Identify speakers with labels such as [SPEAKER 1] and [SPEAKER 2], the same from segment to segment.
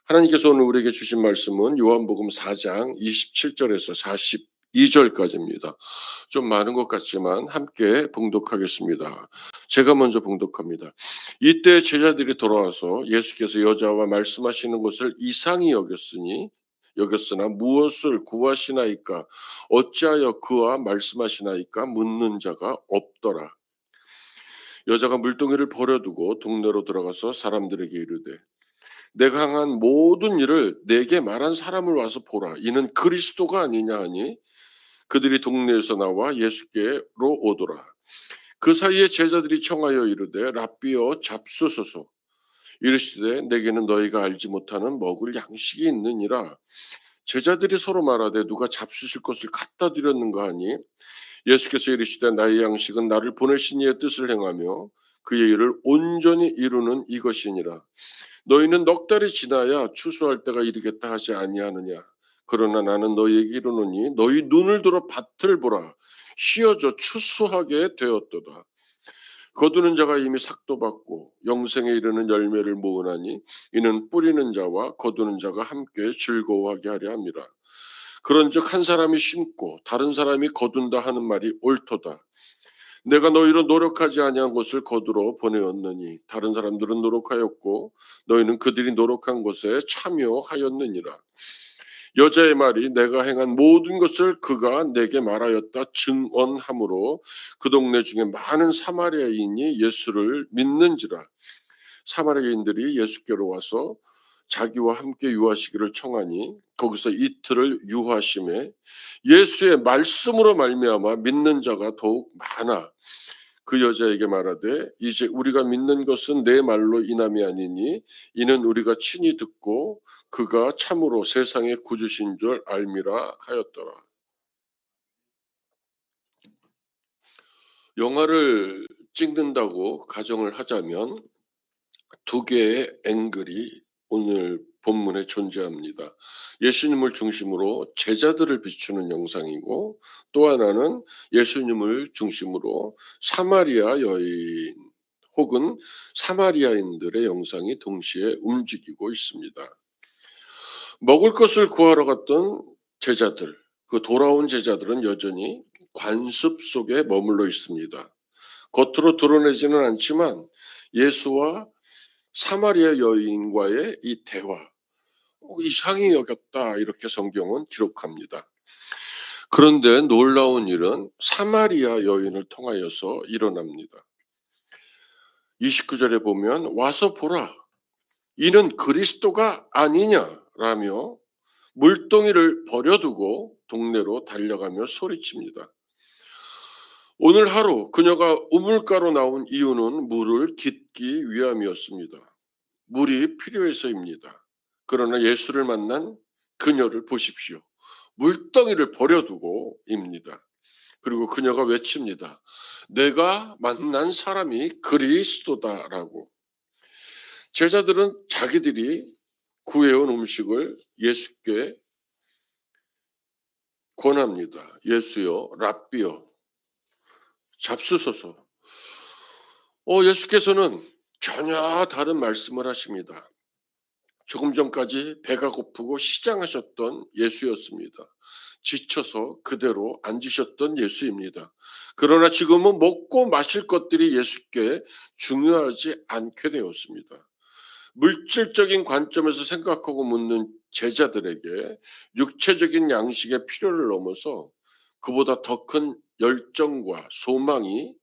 [SPEAKER 1] 하나님께서 오늘 우리에게 주신 말씀은 요한복음 4장 27절에서 42절까지입니다. 좀 많은 것 같지만 함께 봉독하겠습니다. 제가 먼저 봉독합니다. 이때 제자들이 돌아와서 예수께서 여자와 말씀하시는 것을 이상히 여겼으나 무엇을 구하시나이까 어찌하여 그와 말씀하시나이까 묻는 자가 없더라. 여자가 물동이를 버려두고 동네로 들어가서 사람들에게 이르되 내가 행한 모든 일을 내게 말한 사람을 와서 보라. 이는 그리스도가 아니냐 하니 그들이 동네에서 나와 예수께로 오더라. 그 사이에 제자들이 청하여 이르되 랍비여 잡수소서. 이르시되 내게는 너희가 알지 못하는 먹을 양식이 있느니라. 제자들이 서로 말하되 누가 잡수실 것을 갖다 드렸는가 하니 예수께서 이르시되 나의 양식은 나를 보내신 이의 뜻을 행하며 그의 일을 온전히 이루는 이것이니라. 너희는 넉 달이 지나야 추수할 때가 이르겠다 하지 아니하느냐. 그러나 나는 너희에게 이르노니 너희 눈을 들어 밭을 보라. 휘어져 추수하게 되었도다. 거두는 자가 이미 삭도 받고 영생에 이르는 열매를 모으나니 이는 뿌리는 자와 거두는 자가 함께 즐거워하게 하려 함이라. 그런즉 한 사람이 심고 다른 사람이 거둔다 하는 말이 옳도다. 내가 너희로 노력하지 아니한 것을 거두러 보내었느니 다른 사람들은 노력하였고 너희는 그들이 노력한 것에 참여하였느니라. 여자의 말이 내가 행한 모든 것을 그가 내게 말하였다 증언하므로 그 동네 중에 많은 사마리아인이 예수를 믿는지라. 사마리아인들이 예수께로 와서 자기와 함께 유하시기를 청하니 거기서 이틀을 유하심에 예수의 말씀으로 말미암아 믿는 자가 더욱 많아 그 여자에게 말하되 이제 우리가 믿는 것은 내 말로 인함이 아니니 이는 우리가 친히 듣고 그가 참으로 세상의 구주신 줄 알미라 하였더라. 영화를 찍는다고 가정을 하자면 두 개의 앵글이 오늘 본문에 존재합니다. 예수님을 중심으로 제자들을 비추는 영상이고 또 하나는 예수님을 중심으로 사마리아 여인 혹은 사마리아인들의 영상이 동시에 움직이고 있습니다. 먹을 것을 구하러 갔던 제자들, 그 돌아온 제자들은 여전히 관습 속에 머물러 있습니다. 겉으로 드러내지는 않지만 예수와 사마리아 여인과의 이 대화, 이상히 여겼다 이렇게 성경은 기록합니다. 그런데 놀라운 일은 사마리아 여인을 통하여서 일어납니다. 29절에 보면 와서 보라 이는 그리스도가 아니냐라며 물동이를 버려두고 동네로 달려가며 소리칩니다. 오늘 하루 그녀가 우물가로 나온 이유는 물을 깃기 위함이었습니다. 물이 필요해서입니다. 그러나 예수를 만난 그녀를 보십시오. 물덩이를 버려두고입니다. 그리고 그녀가 외칩니다. 내가 만난 사람이 그리스도다라고. 제자들은 자기들이 구해온 음식을 예수께 권합니다. 예수여, 랍비여, 잡수소서. 예수께서는 전혀 다른 말씀을 하십니다. 조금 전까지 배가 고프고 시장하셨던 예수였습니다. 지쳐서 그대로 앉으셨던 예수입니다. 그러나 지금은 먹고 마실 것들이 예수께 중요하지 않게 되었습니다. 물질적인 관점에서 생각하고 묻는 제자들에게 육체적인 양식의 필요를 넘어서 그보다 더 큰 열정과 소망이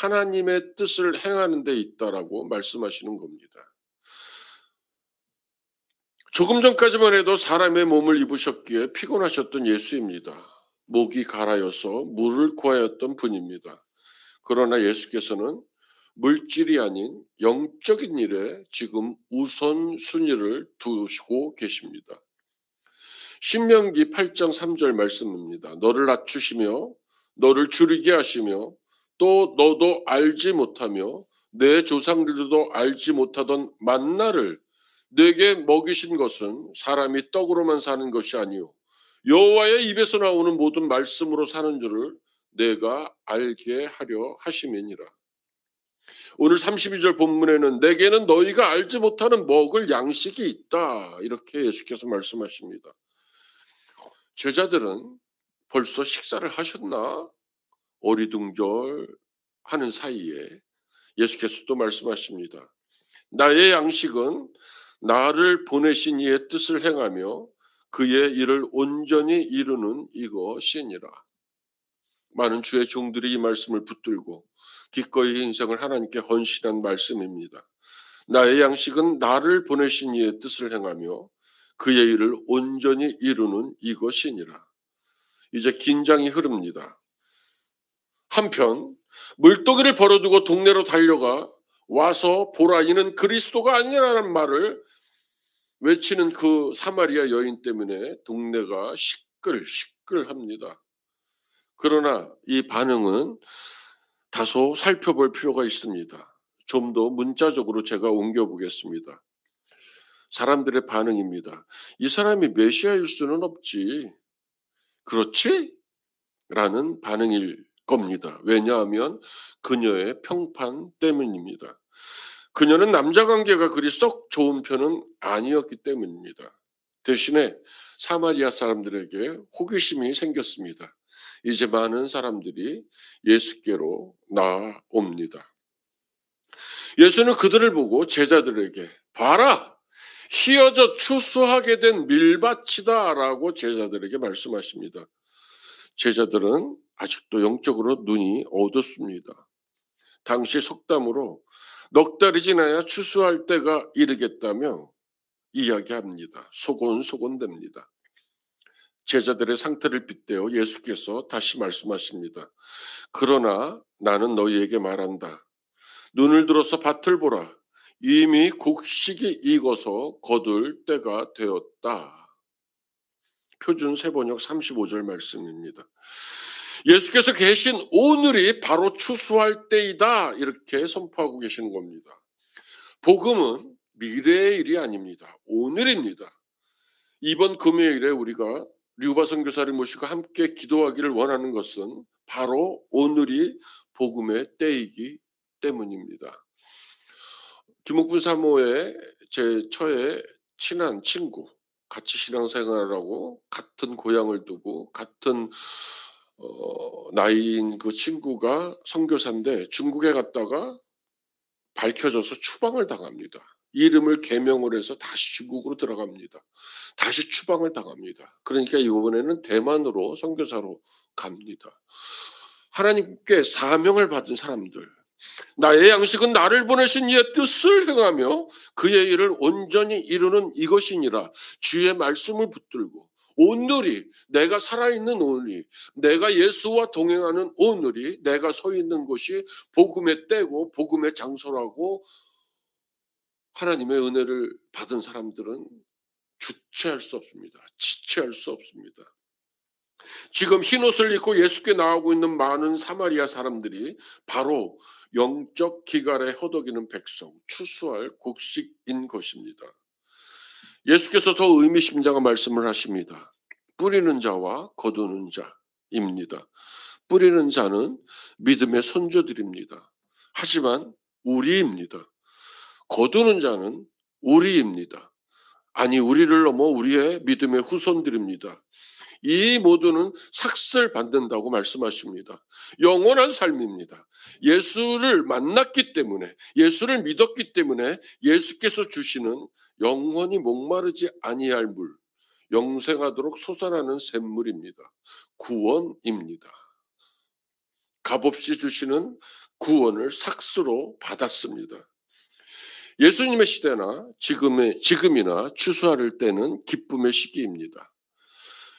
[SPEAKER 1] 하나님의 뜻을 행하는 데 있다라고 말씀하시는 겁니다. 조금 전까지만 해도 사람의 몸을 입으셨기에 피곤하셨던 예수입니다. 목이 가라여서 물을 구하였던 분입니다. 그러나 예수께서는 물질이 아닌 영적인 일에 지금 우선순위를 두시고 계십니다. 신명기 8장 3절 말씀입니다. 너를 낮추시며 너를 줄이게 하시며 또 너도 알지 못하며 내 조상들도 알지 못하던 만나를 내게 먹이신 것은 사람이 떡으로만 사는 것이 아니요 여호와의 입에서 나오는 모든 말씀으로 사는 줄을 내가 알게 하려 하심이니라. 오늘 32절 본문에는 내게는 너희가 알지 못하는 먹을 양식이 있다. 이렇게 예수께서 말씀하십니다. 제자들은 벌써 식사를 하셨나? 어리둥절 하는 사이에 예수께서 또 말씀하십니다. 나의 양식은 나를 보내신 이의 뜻을 행하며 그의 일을 온전히 이루는 이것이니라. 많은 주의 종들이 이 말씀을 붙들고 기꺼이 인생을 하나님께 헌신한 말씀입니다. 나의 양식은 나를 보내신 이의 뜻을 행하며 그의 일을 온전히 이루는 이것이니라. 이제 긴장이 흐릅니다. 한편 물동이를 벌어두고 동네로 달려가 와서 보라 이는 그리스도가 아니라는 말을 외치는 그 사마리아 여인 때문에 동네가 시끌시끌합니다. 그러나 이 반응은 다소 살펴볼 필요가 있습니다. 좀 더 문자적으로 제가 옮겨보겠습니다. 사람들의 반응입니다. 이 사람이 메시아일 수는 없지. 그렇지? 라는 반응일 겁니다. 왜냐하면 그녀의 평판 때문입니다. 그녀는 남자 관계가 그리 썩 좋은 편은 아니었기 때문입니다. 대신에 사마리아 사람들에게 호기심이 생겼습니다. 이제 많은 사람들이 예수께로 나옵니다. 예수는 그들을 보고 제자들에게 봐라! 휘어져 추수하게 된 밀밭이다 라고 제자들에게 말씀하십니다. 제자들은 아직도 영적으로 눈이 어둡습니다. 당시 속담으로 넉 달이 지나야 추수할 때가 이르겠다며 이야기합니다. 소곤소곤됩니다. 제자들의 상태를 빗대어 예수께서 다시 말씀하십니다. 그러나 나는 너희에게 말한다. 눈을 들어서 밭을 보라. 이미 곡식이 익어서 거둘 때가 되었다. 표준 세번역 35절 말씀입니다. 예수께서 계신 오늘이 바로 추수할 때이다. 이렇게 선포하고 계시는 겁니다. 복음은 미래의 일이 아닙니다. 오늘입니다. 이번 금요일에 우리가 류바 선교사를 모시고 함께 기도하기를 원하는 것은 바로 오늘이 복음의 때이기 때문입니다. 김옥분 사모의 제 처의 친한 친구, 같이 신앙생활하고 같은 고향을 두고 같은 나이인 그 친구가 선교사인데 중국에 갔다가 밝혀져서 추방을 당합니다. 이름을 개명을 해서 다시 중국으로 들어갑니다. 다시 추방을 당합니다. 그러니까 이번에는 대만으로 선교사로 갑니다. 하나님께 사명을 받은 사람들, 나의 양식은 나를 보내신 이의 뜻을 행하며 그의 일을 온전히 이루는 이것이니라. 주의 말씀을 붙들고 오늘이, 내가 살아있는 오늘이, 내가 예수와 동행하는 오늘이, 내가 서 있는 곳이 복음의 때고 복음의 장소라고 하나님의 은혜를 받은 사람들은 주체할 수 없습니다. 지체할 수 없습니다. 지금 흰옷을 입고 예수께 나오고 있는 많은 사마리아 사람들이 바로 영적 기갈에 허덕이는 백성, 추수할 곡식인 것입니다. 예수께서 더 의미심장한 말씀을 하십니다. 뿌리는 자와 거두는 자입니다. 뿌리는 자는 믿음의 선조들입니다. 하지만 우리입니다. 거두는 자는 우리입니다. 아니, 우리를 넘어 우리의 믿음의 후손들입니다. 이 모두는 삭슬 받는다고 말씀하십니다. 영원한 삶입니다. 예수를 만났기 때문에, 예수를 믿었기 때문에 예수께서 주시는 영원히 목마르지 아니할 물, 영생하도록 솟아나는 샘물입니다. 구원입니다. 값없이 주시는 구원을 삭스로 받았습니다. 예수님의 시대나 지금이나 추수할 때는 기쁨의 시기입니다.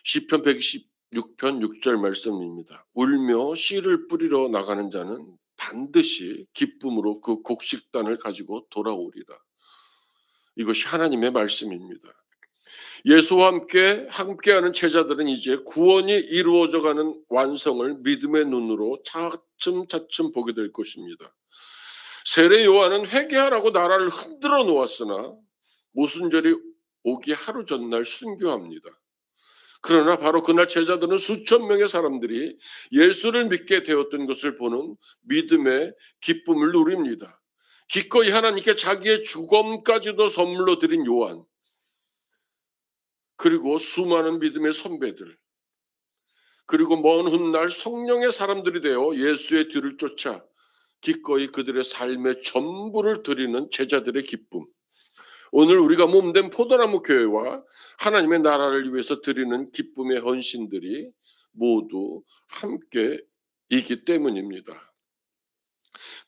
[SPEAKER 1] 시편 126편 6절 말씀입니다. 울며 씨를 뿌리러 나가는 자는 반드시 기쁨으로 그 곡식단을 가지고 돌아오리라. 이것이 하나님의 말씀입니다. 예수와 함께하는 제자들은 이제 구원이 이루어져가는 완성을 믿음의 눈으로 차츰차츰 보게 될 것입니다. 세례 요한은 회개하라고 나라를 흔들어 놓았으나 모순절이 오기 하루 전날 순교합니다. 그러나 바로 그날 제자들은 수천 명의 사람들이 예수를 믿게 되었던 것을 보는 믿음의 기쁨을 누립니다. 기꺼이 하나님께 자기의 죽음까지도 선물로 드린 요한, 그리고 수많은 믿음의 선배들, 그리고 먼 훗날 성령의 사람들이 되어 예수의 뒤를 쫓아 기꺼이 그들의 삶의 전부를 드리는 제자들의 기쁨. 오늘 우리가 몸된 포도나무 교회와 하나님의 나라를 위해서 드리는 기쁨의 헌신들이 모두 함께이기 때문입니다.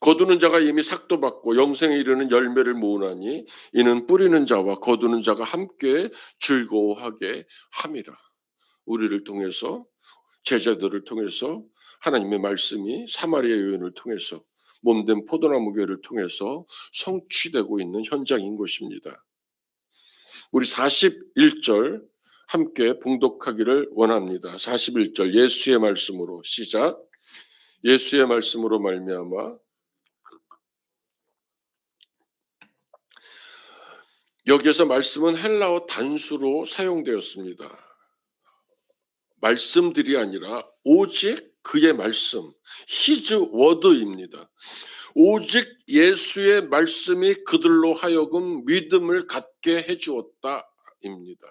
[SPEAKER 1] 거두는 자가 이미 삭도 받고 영생에 이르는 열매를 모으나니 이는 뿌리는 자와 거두는 자가 함께 즐거워하게 함이라. 우리를 통해서, 제자들을 통해서, 하나님의 말씀이 사마리아 여인을 통해서, 몸된 포도나무 교회를 통해서 성취되고 있는 현장인 것입니다. 우리 41절 함께 봉독하기를 원합니다. 41절 예수의 말씀으로 시작. 예수의 말씀으로 말미암아. 여기에서 말씀은 헬라어 단수로 사용되었습니다. 말씀들이 아니라 오직 그의 말씀, His word입니다. 오직 예수의 말씀이 그들로 하여금 믿음을 갖게 해주었다입니다.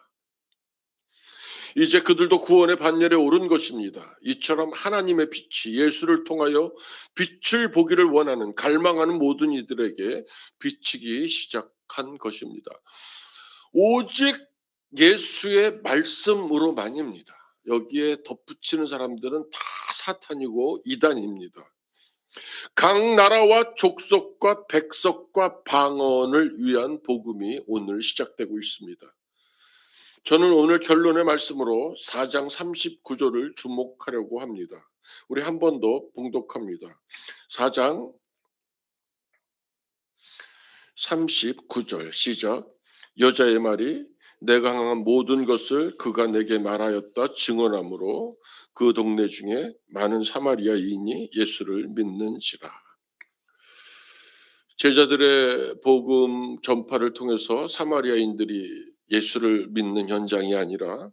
[SPEAKER 1] 이제 그들도 구원의 반열에 오른 것입니다. 이처럼 하나님의 빛이 예수를 통하여 빛을 보기를 원하는, 갈망하는 모든 이들에게 비치기 시작한 것입니다. 오직 예수의 말씀으로만입니다. 여기에 덧붙이는 사람들은 다 사탄이고 이단입니다. 각 나라와 족속과 백성과 방언을 위한 복음이 오늘 시작되고 있습니다. 저는 오늘 결론의 말씀으로 4장 39절을 주목하려고 합니다. 우리 한 번 더 봉독합니다. 4장 39절 시작. 여자의 말이 내가 행한 모든 것을 그가 내게 말하였다 증언하므로 그 동네 중에 많은 사마리아인이 예수를 믿는지라. 제자들의 복음 전파를 통해서 사마리아인들이 예수를 믿는 현장이 아니라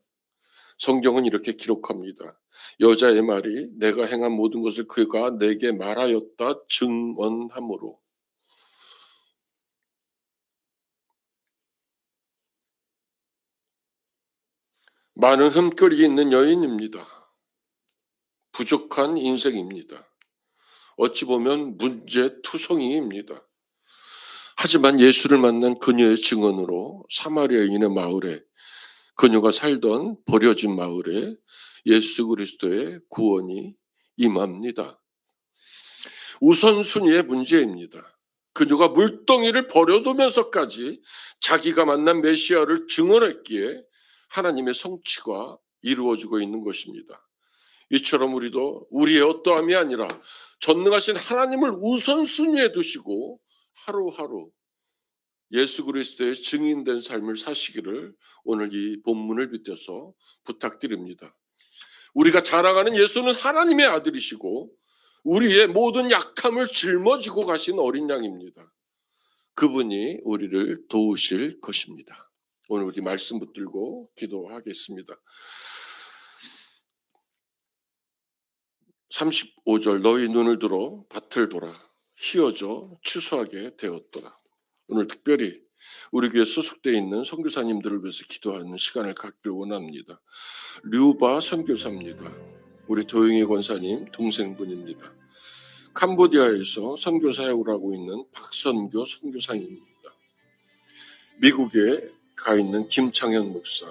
[SPEAKER 1] 성경은 이렇게 기록합니다. 여자의 말이 내가 행한 모든 것을 그가 내게 말하였다 증언하므로. 많은 흠결이 있는 여인입니다. 부족한 인생입니다. 어찌 보면 문제투성이입니다. 하지만 예수를 만난 그녀의 증언으로 사마리아인의 마을에, 그녀가 살던 버려진 마을에 예수 그리스도의 구원이 임합니다. 우선순위의 문제입니다. 그녀가 물동이를 버려두면서까지 자기가 만난 메시아를 증언했기에 하나님의 성취가 이루어지고 있는 것입니다. 이처럼 우리도 우리의 어떠함이 아니라 전능하신 하나님을 우선순위에 두시고 하루하루 예수 그리스도의 증인된 삶을 사시기를 오늘 이 본문을 빗대서 부탁드립니다. 우리가 자랑하는 예수는 하나님의 아들이시고 우리의 모든 약함을 짊어지고 가신 어린 양입니다. 그분이 우리를 도우실 것입니다. 오늘 우리 말씀 붙들고 기도하겠습니다. 35절 너희 눈을 들어 밭을 보라 휘어져 추수하게 되었더라. 오늘 특별히 우리 교회 소속되어 있는 선교사님들을 위해서 기도하는 시간을 갖기를 원합니다. 류바 선교사입니다. 우리 도영희 권사님 동생분입니다. 캄보디아에서 선교 사역을 하고 있는 박선교 선교사입니다. 미국에 가 있는 김창현 목사,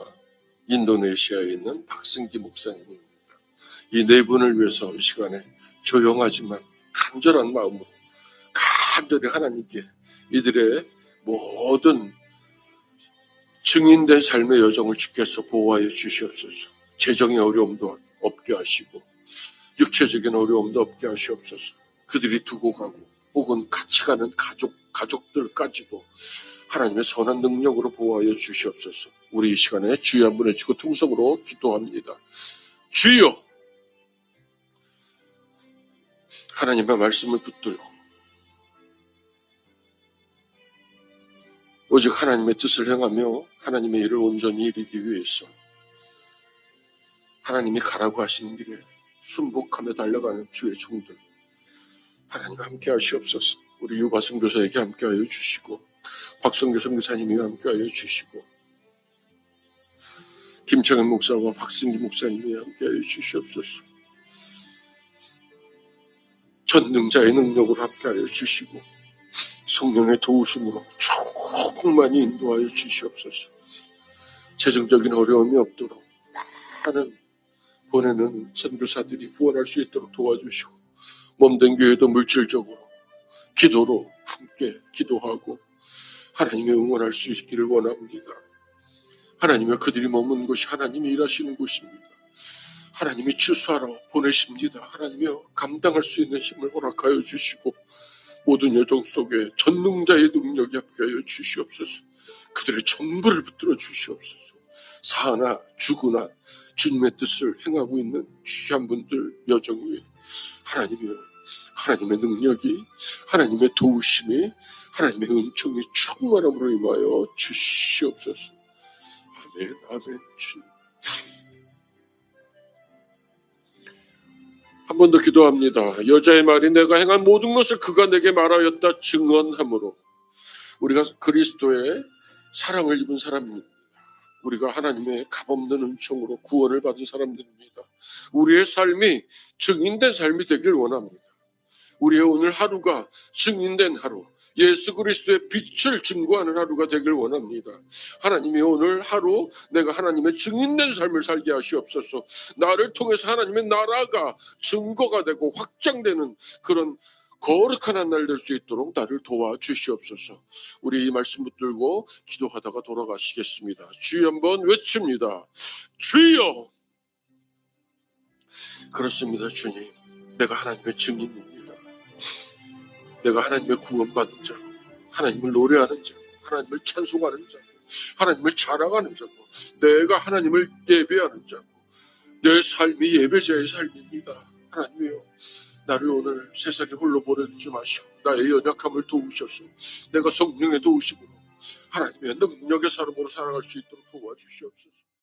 [SPEAKER 1] 인도네시아에 있는 박승기 목사님입니다. 이 네 분을 위해서 이 시간에 조용하지만 간절한 마음으로 간절히 하나님께 이들의 모든 증인된 삶의 여정을 주께서 보호하여 주시옵소서. 재정의 어려움도 없게 하시고 육체적인 어려움도 없게 하시옵소서. 그들이 두고 가고 혹은 같이 가는 가족들까지도 하나님의 선한 능력으로 보호하여 주시옵소서. 우리 이 시간에 주여 한번 해주고 통성으로 기도합니다. 주여, 하나님의 말씀을 붙들고 오직 하나님의 뜻을 행하며 하나님의 일을 온전히 이루기 위해서 하나님이 가라고 하신 길에 순복하며 달려가는 주의 종들, 하나님 함께 하시옵소서. 우리 유바승 교사에게 함께 하여 주시고, 박성교 선교사님이 함께 하여 주시고, 김창현 목사와 박승기 목사님이 함께 하여 주시옵소서. 전능자의 능력으로 함께 하여 주시고, 성령의 도우심으로 충만히 인도하여 주시옵소서. 재정적인 어려움이 없도록 많은 보내는 선교사들이 후원할 수 있도록 도와주시고, 몸된 교회도 물질적으로 기도로 함께 기도하고 하나님의 응원할 수 있기를 원합니다. 하나님의 그들이 머문 곳이 하나님이 일하시는 곳입니다. 하나님이 추수하러 보내십니다. 하나님이여 감당할 수 있는 힘을 허락하여 주시고 모든 여정 속에 전능자의 능력이 함께하여 주시옵소서. 그들의 전부를 붙들어 주시옵소서. 사나 죽으나 주님의 뜻을 행하고 있는 귀한 분들 여정 위에 하나님이여, 하나님의 능력이, 하나님의 도우심이, 하나님의 은총이 충만함으로 임하여 주시옵소서. 아멘, 아멘. 한 번 더 기도합니다. 여자의 말이 내가 행한 모든 것을 그가 내게 말하였다 증언함으로 우리가 그리스도의 사랑을 입은 사람입니다. 우리가 하나님의 값없는 은총으로 구원을 받은 사람들입니다. 우리의 삶이 증인된 삶이 되길 원합니다. 우리의 오늘 하루가 증인된 하루, 예수 그리스도의 빛을 증거하는 하루가 되길 원합니다. 하나님이 오늘 하루 내가 하나님의 증인된 삶을 살게 하시옵소서. 나를 통해서 하나님의 나라가 증거가 되고 확장되는 그런 거룩한 한 날 될 수 있도록 나를 도와주시옵소서. 우리 이 말씀 붙들고 기도하다가 돌아가시겠습니다. 주여 한번 외칩니다. 주여! 그렇습니다, 주님. 내가 하나님의 증인입니다. 내가 하나님의 구원받은 자고, 하나님을 노래하는 자고, 하나님을 찬송하는 자고, 하나님을 자랑하는 자고, 내가 하나님을 예배하는 자고, 내 삶이 예배자의 삶입니다. 하나님이여, 나를 오늘 세상에 홀로 보내두지 마시고 나의 연약함을 도우셔서 내가 성령의 도우심으로 하나님의 능력의 사람으로 살아갈 수 있도록 도와주시옵소서.